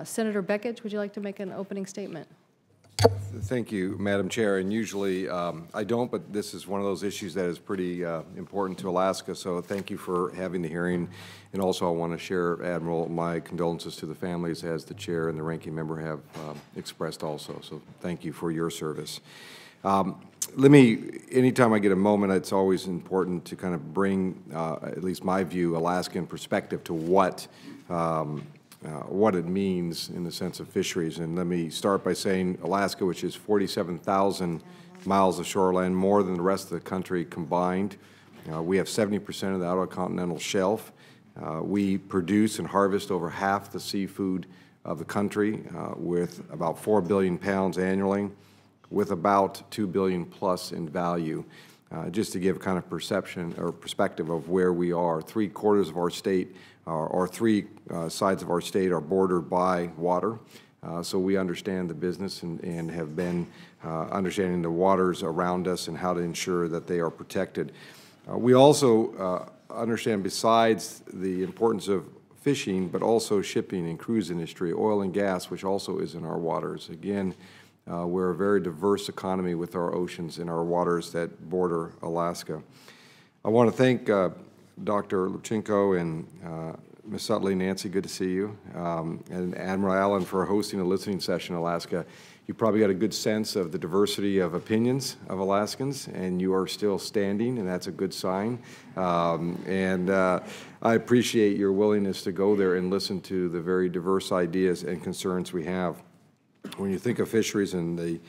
Senator Begich, would you like to make an opening statement? Thank you, Madam Chair. And usually I don't, but this is one of those issues that is pretty important to Alaska. So thank you for having the hearing. And also I want to share, Admiral, my condolences to the families, as the Chair and the Ranking Member have expressed also. So thank you for your service. Anytime I get a moment, it's always important to kind of bring, at least my view, Alaska in perspective to what it means in the sense of fisheries. And let me start by saying Alaska, which is 47,000 miles of shoreline, more than the rest of the country combined. We have 70% of the outer continental shelf. We produce and harvest over half the seafood of the country with about 4 billion pounds annually, with about 2 billion plus in value. Just to give kind of perception or perspective of where we are, 3/4 of our state or three sides of our state are bordered by water. So we understand the business and have been understanding the waters around us and how to ensure that they are protected. We also understand, besides the importance of fishing, but also shipping and cruise industry, oil and gas, which also is in our waters. Again, we're a very diverse economy with our oceans and our waters that border Alaska. I want to thank Dr. Lubchenco and Ms. Sutley. Nancy, good to see you, and Admiral Allen for hosting a listening session in Alaska. You probably got a good sense of the diversity of opinions of Alaskans, and you are still standing, and that's a good sign. I appreciate your willingness to go there and listen to the very diverse ideas and concerns we have. When you think of fisheries and the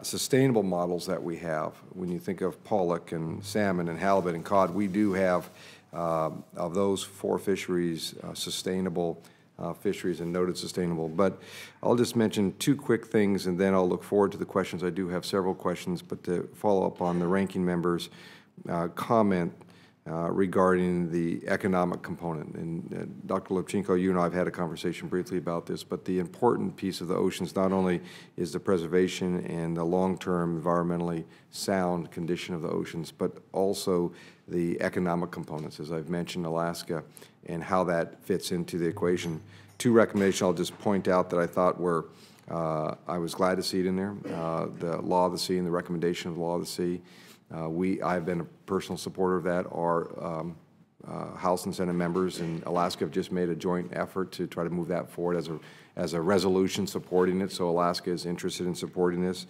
sustainable models that we have, when you think of pollock and salmon and halibut and cod, we do have, of those 4 fisheries, sustainable fisheries and noted sustainable. But I'll just mention 2 quick things, and then I'll look forward to the questions. I do have several questions, but to follow up on the ranking member's comment regarding the economic component. And Dr. Lubchenco, you and I have had a conversation briefly about this, but the important piece of the oceans not only is the preservation and the long-term environmentally sound condition of the oceans, but also the economic components, as I've mentioned, Alaska, and how that fits into the equation. 2 recommendations I'll just point out that I thought were, I was glad to see it in there, the law of the sea and the recommendation of the law of the sea. I've been a personal supporter of that. Our House and Senate members in Alaska have just made a joint effort to try to move that forward as a resolution supporting it, so Alaska is interested in supporting this.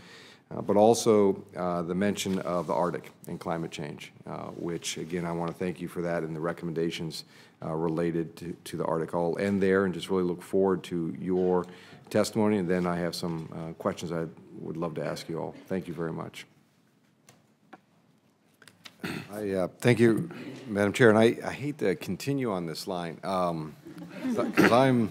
But also the mention of the Arctic and climate change, which, again, I want to thank you for that and the recommendations related to the Arctic. I'll end there and just really look forward to your testimony, and then I have some questions I would love to ask you all. Thank you very much. Thank you, Madam Chair, and I hate to continue on this line because I'm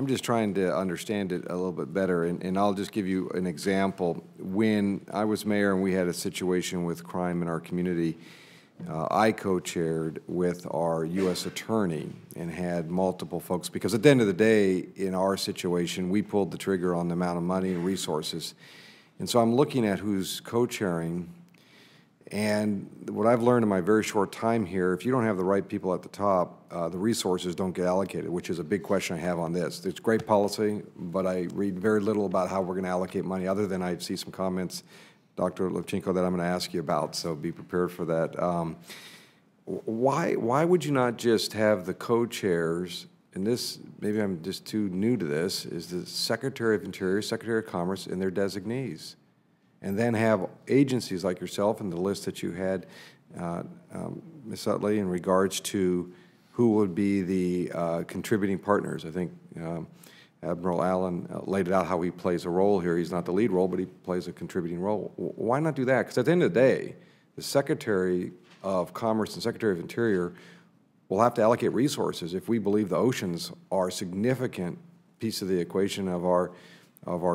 just trying to understand it a little bit better, and I'll just give you an example. When I was mayor and we had a situation with crime in our community, I co-chaired with our U.S. attorney and had multiple folks, because at the end of the day, in our situation, we pulled the trigger on the amount of money and resources. And so I'm looking at who's co-chairing. And what I've learned in my very short time here, if you don't have the right people at the top, the resources don't get allocated, which is a big question I have on this. It's great policy, but I read very little about how we're going to allocate money, other than I see some comments, Dr. Lubchenco, that I'm going to ask you about, so be prepared for that. Why would you not just have the co-chairs, and this, maybe I'm just too new to this, is the Secretary of Interior, Secretary of Commerce, and their designees? And then have agencies like yourself and the list that you had, Ms. Utley, in regards to who would be the contributing partners. I think Admiral Allen laid it out how he plays a role here. He's not the lead role, but he plays a contributing role. Why not do that? Because at the end of the day, the Secretary of Commerce and Secretary of Interior will have to allocate resources if we believe the oceans are a significant piece of the equation of our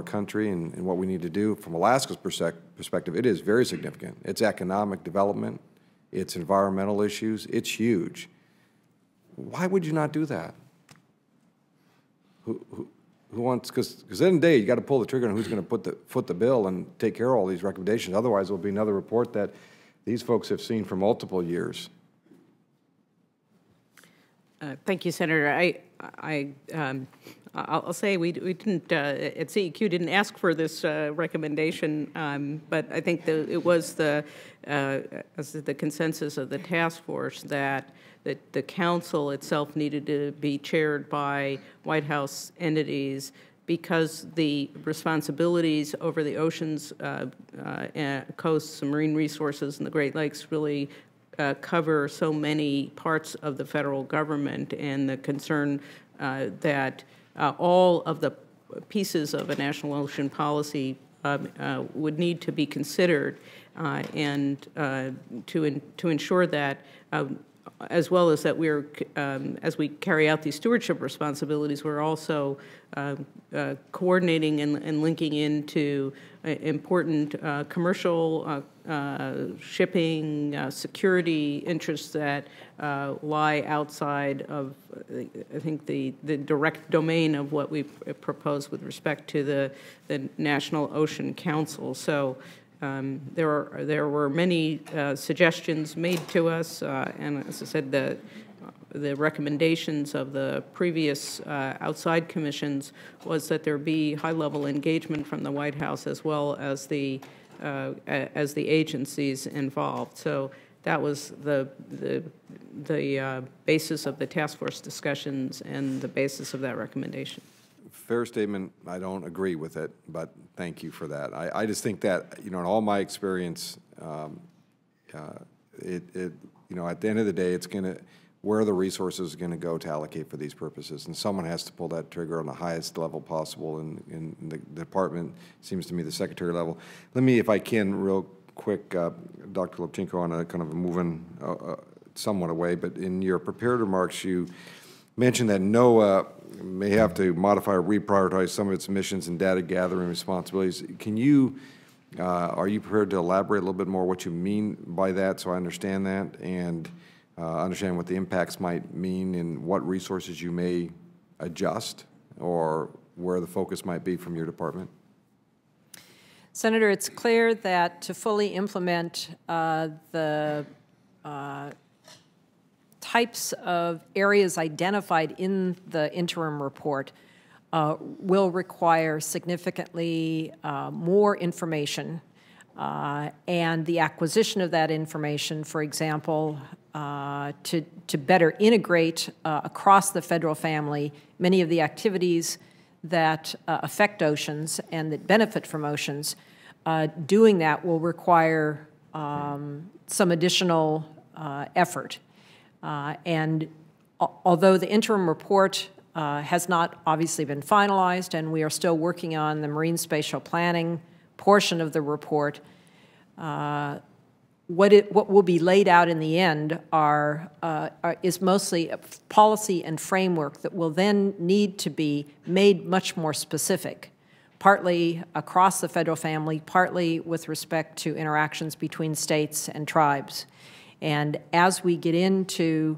country and what we need to do. From Alaska's perspective, it is very significant. It's economic development, it's environmental issues, it's huge. Why would you not do that? Who wants, because at the end of the day, you got to pull the trigger on who's going to foot the bill and take care of all these recommendations. Otherwise, there'll be another report that these folks have seen for multiple years. Thank you, Senator. I'll say we didn't, at CEQ didn't ask for this recommendation, but I think it was the consensus of the task force that the council itself needed to be chaired by White House entities, because the responsibilities over the oceans, coasts, and marine resources in the Great Lakes really cover so many parts of the federal government, and the concern that all of the pieces of a national ocean policy would need to be considered, and to ensure that, as well as that we're, as we carry out these stewardship responsibilities, we're also coordinating and linking into important commercial shipping, security interests that lie outside of, I think, the direct domain of what we propose with respect to the National Ocean Council. So there were many suggestions made to us, and as I said, the recommendations of the previous outside commissions was that there be high-level engagement from the White House as well as the agencies involved. So that was the basis of the task force discussions and the basis of that recommendation. Fair statement. I don't agree with it, but thank you for that. I just think that, you know, in all my experience, you know, at the end of the day, it's going to, where are the resources going to go to allocate for these purposes? And someone has to pull that trigger on the highest level possible in the department, seems to me the secretary level. Let me, if I can, real quick, Dr. Lubchenco, on a kind of moving somewhat away, but in your prepared remarks, you mentioned that NOAA may have to modify or reprioritize some of its missions and data gathering responsibilities. Can you, are you prepared to elaborate a little bit more what you mean by that, so I understand that, and understand what the impacts might mean and what resources you may adjust, or where the focus might be from your department? Senator, it's clear that to fully implement the types of areas identified in the interim report will require significantly more information, and the acquisition of that information, for example, to better integrate across the federal family many of the activities that affect oceans and that benefit from oceans. Doing that will require some additional effort. And although the interim report has not obviously been finalized, and we are still working on the marine spatial planning portion of the report, what will be laid out in the end is mostly a policy and framework that will then need to be made much more specific, partly across the federal family, partly with respect to interactions between states and tribes. And as we get into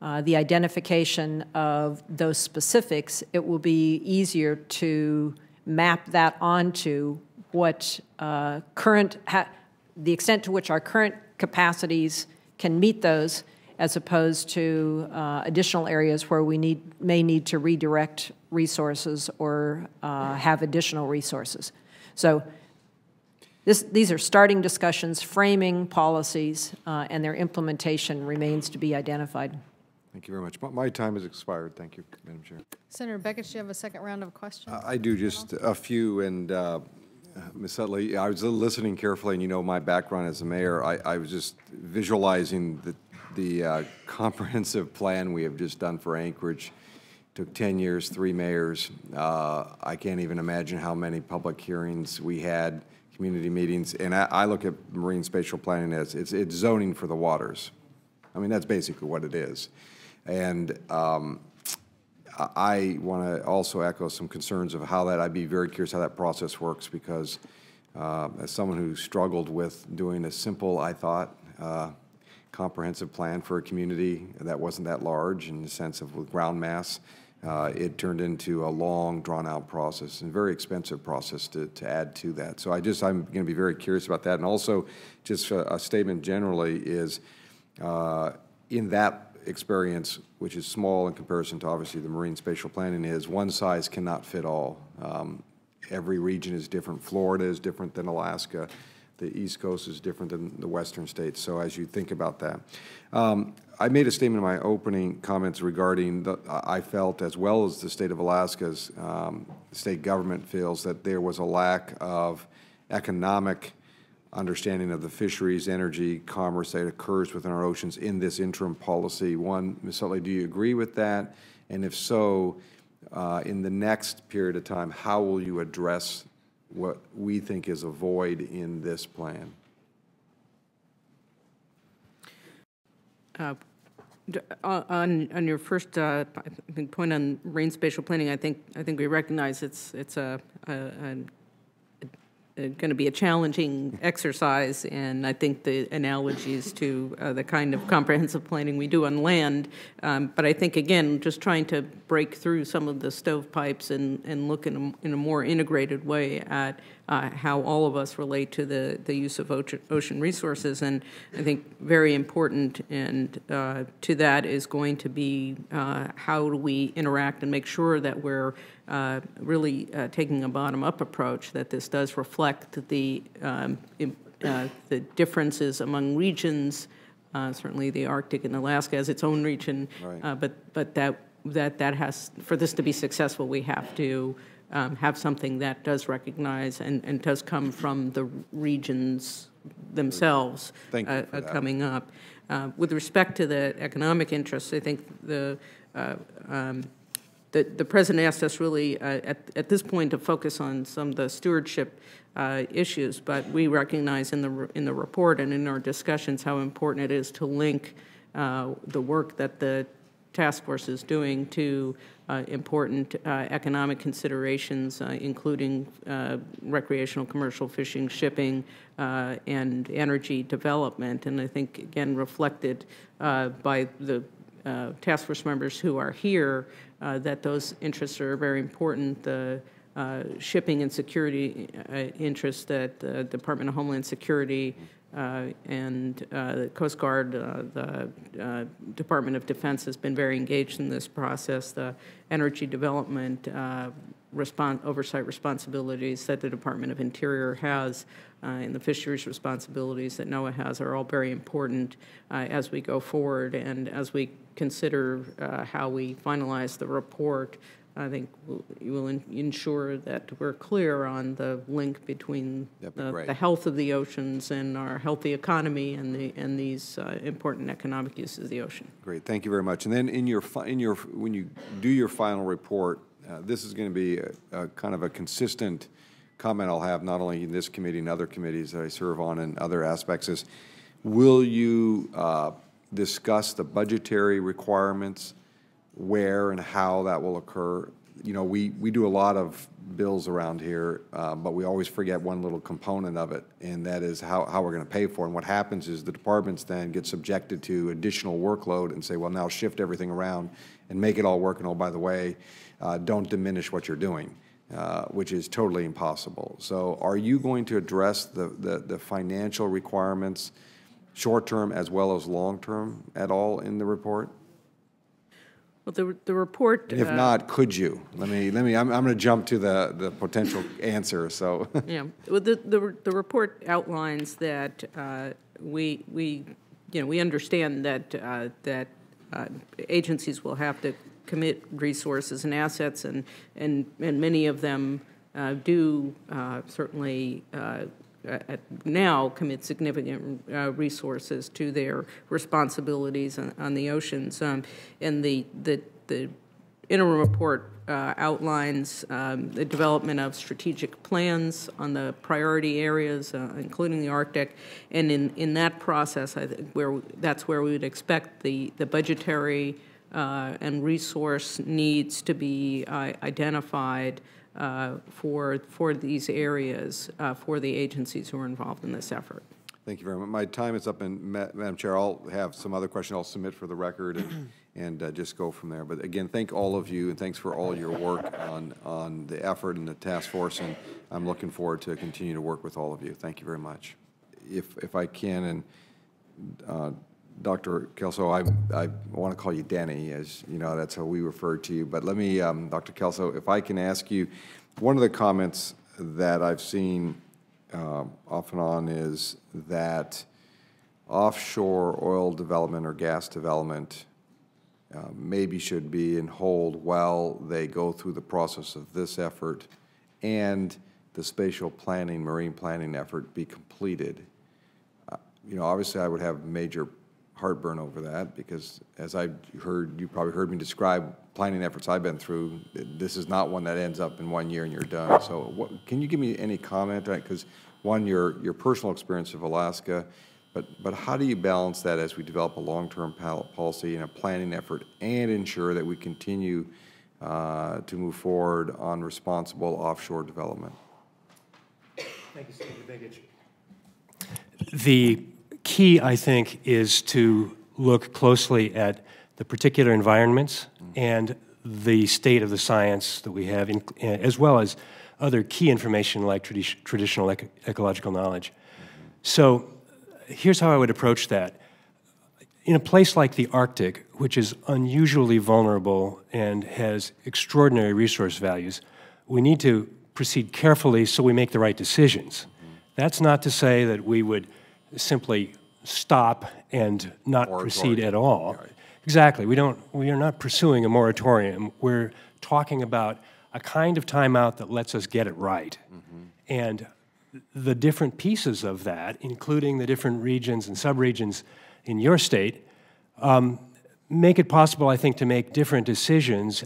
the identification of those specifics, it will be easier to map that onto what the extent to which our current capacities can meet those, as opposed to additional areas where we may need to redirect resources or have additional resources. So these are starting discussions, framing policies, and their implementation remains to be identified. Thank you very much. My time has expired. Thank you, Madam Chair. Senator Begich, do you have a second round of questions? I do, just a few, and Ms. Utley, I was listening carefully, and you know my background as a mayor. I was just visualizing the comprehensive plan we have just done for Anchorage. It took 10 years, 3 mayors. I can't even imagine how many public hearings we had, community meetings, and I look at marine spatial planning as it's zoning for the waters. I mean, that's basically what it is. And I want to also echo some concerns of how that, I'd be very curious how that process works, because as someone who struggled with doing a simple, I thought, comprehensive plan for a community that wasn't that large in the sense of ground mass, it turned into a long, drawn-out process and very expensive process to add to that. So I'm going to be very curious about that. And also, just a statement generally is, in that experience, which is small in comparison to obviously the marine spatial planning, is one size cannot fit all. Every region is different. Florida is different than Alaska. The East Coast is different than the Western states. So as you think about that, I made a statement in my opening comments regarding I felt, as well as the state of Alaska's state government feels, that there was a lack of economic understanding of the fisheries, energy, commerce that occurs within our oceans in this interim policy. One, Ms. Utley, do you agree with that? And if so, in the next period of time, how will you address what we think is a void in this plan? On your first I think point on marine spatial planning, I think we recognize it's going to be a challenging exercise, and I think the analogies to the kind of comprehensive planning we do on land, but I think, again, just trying to break through some of the stovepipes and look in a more integrated way at how all of us relate to the use of ocean resources. And I think very important and to that is going to be how do we interact and make sure that we're really taking a bottom-up approach, that this does reflect the differences among regions. Certainly the Arctic and Alaska has its own region, right. But that has, for this to be successful, we have to have something that does recognize and does come from the regions themselves. Thank you for that. Coming up. With respect to the economic interests, I think the President asked us really at this point to focus on some of the stewardship issues, but we recognize in the report and in our discussions how important it is to link the work that the task force is doing to important economic considerations, including recreational commercial fishing, shipping, and energy development. And I think, again, reflected by the task force members who are here, that those interests are very important. The shipping and security interests that the Department of Homeland Security and the Coast Guard, the Department of Defense has been very engaged in this process. The energy development oversight responsibilities that the Department of Interior has and the fisheries responsibilities that NOAA has are all very important as we go forward. And as we consider how we finalize the report, I think you will ensure that we're clear on the link between the health of the oceans and our healthy economy and these important economic uses of the ocean. Great, thank you very much. And then when you do your final report, this is going to be a kind of a consistent comment I'll have not only in this committee and other committees that I serve on and other aspects is, will you discuss the budgetary requirements, where and how that will occur? You know, we do a lot of bills around here, but we always forget one little component of it, and that is how we're going to pay for it. And what happens is the departments then get subjected to additional workload and say, well, now shift everything around and make it all work, and oh, by the way, don't diminish what you're doing, which is totally impossible. So are you going to address the financial requirements, short-term as well as long-term, at all in the report? Well, the report. And if not, could you? I'm going to jump to the potential answer. So. Yeah. Well, the report outlines that we understand that agencies will have to commit resources and assets, and many of them do certainly. Now commit significant resources to their responsibilities on the oceans. And the interim report outlines the development of strategic plans on the priority areas, including the Arctic. And in that process, I think that's where we would expect the budgetary and resource needs to be identified for these areas for the agencies who are involved in this effort. Thank you very much. My time is up, and Madam Chair, I'll have some other questions I'll submit for the record and just go from there. But again, thank all of you, and thanks for all your work on the effort and the task force, and I'm looking forward to continue to work with all of you. Thank you very much. If I can, and Dr. Kelso, I want to call you Danny, as you know, that's how we refer to you. But let me, Dr. Kelso, if I can ask you, one of the comments that I've seen off and on is that offshore oil development or gas development maybe should be in hold while they go through the process of this effort and the spatial planning, marine planning effort be completed. You know, obviously I would have major heartburn over that because, as I heard, you probably heard me describe planning efforts I've been through, this is not one that ends up in 1 year and you're done. So can you give me any comment? Because one, your personal experience of Alaska, but how do you balance that as we develop a long-term policy and a planning effort and ensure that we continue to move forward on responsible offshore development? Thank you, Senator Begich. The key, I think, is to look closely at the particular environments and the state of the science that we have, as well as other key information like traditional ecological knowledge. So here's how I would approach that. In a place like the Arctic, which is unusually vulnerable and has extraordinary resource values, we need to proceed carefully so we make the right decisions. That's not to say that we would simply stop and not proceed at all. Right. Exactly. We are not pursuing a moratorium. We're talking about a kind of timeout that lets us get it right. And the different pieces of that, including the different regions and subregions in your state, make it possible, I think, to make different decisions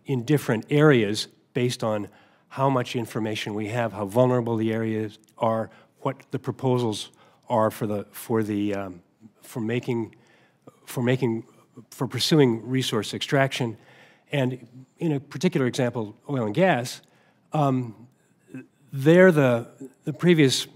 in different areas based on how much information we have, how vulnerable the areas are, what the proposals are for pursuing resource extraction. And in a particular example, oil and gas, there the previous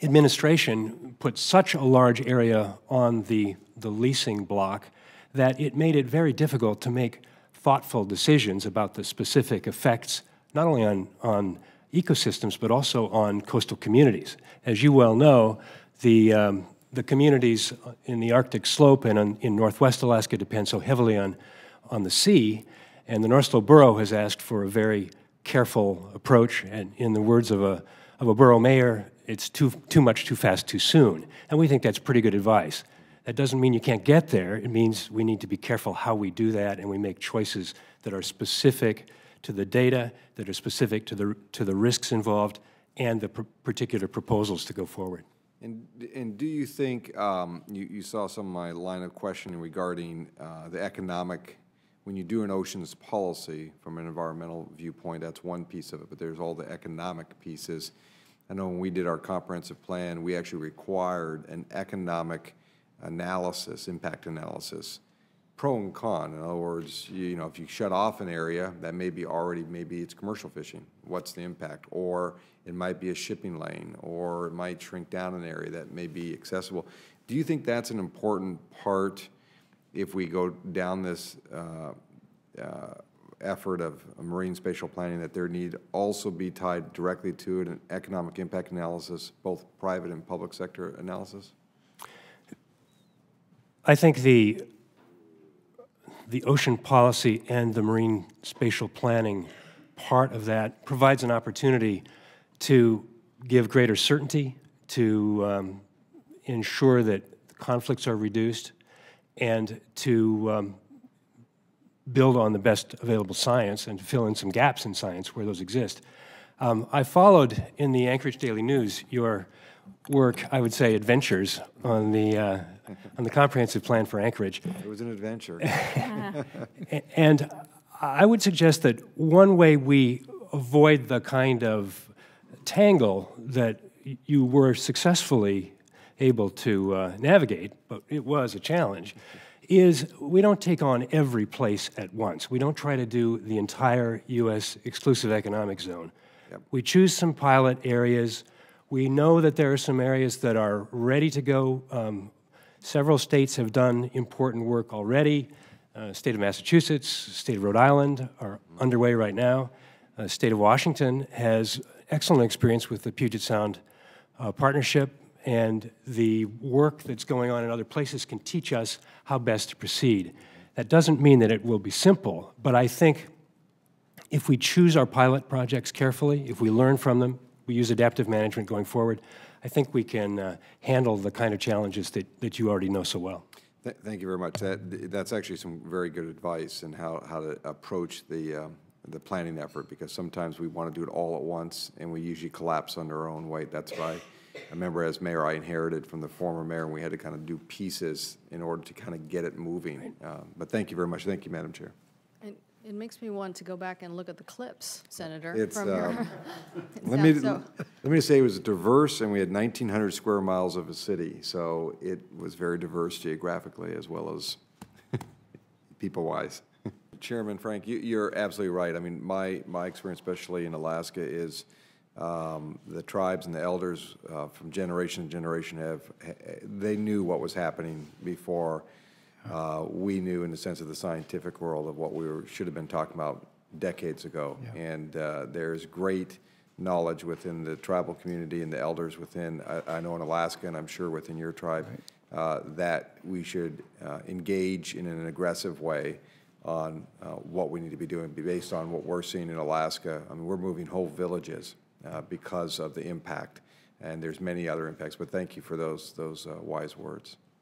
administration put such a large area on the leasing block that it made it very difficult to make thoughtful decisions about the specific effects, not only on ecosystems, but also on coastal communities. As you well know, the communities in the Arctic slope and in northwest Alaska depend so heavily on the sea, and the North Slope Borough has asked for a very careful approach, and in the words of a borough mayor, it's too much, too fast, too soon. And we think that's pretty good advice. That doesn't mean you can't get there. It means we need to be careful how we do that, and we make choices that are specific to the data, that are specific to the risks involved, and the particular proposals to go forward. And do you think, you saw some of my line of questioning regarding the economic, when you do an oceans policy from an environmental viewpoint, that's one piece of it, but there's all the economic pieces. I know when we did our comprehensive plan, we actually required an economic analysis, impact analysis, pro and con. In other words, you know, if you shut off an area, that may be maybe it's commercial fishing. What's the impact? Or it might be a shipping lane, or it might shrink down an area that may be accessible. Do you think that's an important part if we go down this effort of marine spatial planning, that there need also be tied directly to an economic impact analysis, both private and public sector analysis? I think the ocean policy and the marine spatial planning part of that provides an opportunity to give greater certainty, to ensure that conflicts are reduced, and to build on the best available science and to fill in some gaps in science where those exist. I followed in the Anchorage Daily News your work, I would say adventures, on the comprehensive plan for Anchorage. It was an adventure. And I would suggest that one way we avoid the kind of tangle that you were successfully able to navigate, but it was a challenge, is we don't take on every place at once. We don't try to do the entire U.S. exclusive economic zone. Yep. We choose some pilot areas. We know that there are some areas that are ready to go. Several states have done important work already. State of Massachusetts, state of Rhode Island are underway right now. State of Washington has excellent experience with the Puget Sound Partnership, and the work that's going on in other places can teach us how best to proceed. That doesn't mean that it will be simple, but I think if we choose our pilot projects carefully, if we learn from them, we use adaptive management going forward, I think we can handle the kind of challenges that you already know so well. Thank you very much. That's actually some very good advice in how to approach the planning effort, because sometimes we want to do it all at once, and we usually collapse under our own weight. That's why I remember as mayor, I inherited from the former mayor, and we had to kind of do pieces in order to kind of get it moving. But thank you very much. Thank you, Madam Chair. And it makes me want to go back and look at the clips, Senator. It's, from your let me so- say it was diverse, and we had 1,900 square miles of a city, so it was very diverse geographically as well as people-wise. Chairman Frank, you're absolutely right. I mean, my experience, especially in Alaska, is the tribes and the elders from generation to generation they knew what was happening before we knew, in the sense of the scientific world, of what should have been talking about decades ago. Yeah. And there's great knowledge within the tribal community and the elders within, I know in Alaska, and I'm sure within your tribe, that we should engage in an aggressive way on what we need to be doing based on what we're seeing in Alaska. I mean, we're moving whole villages because of the impact, and there's many other impacts, but thank you for those wise words.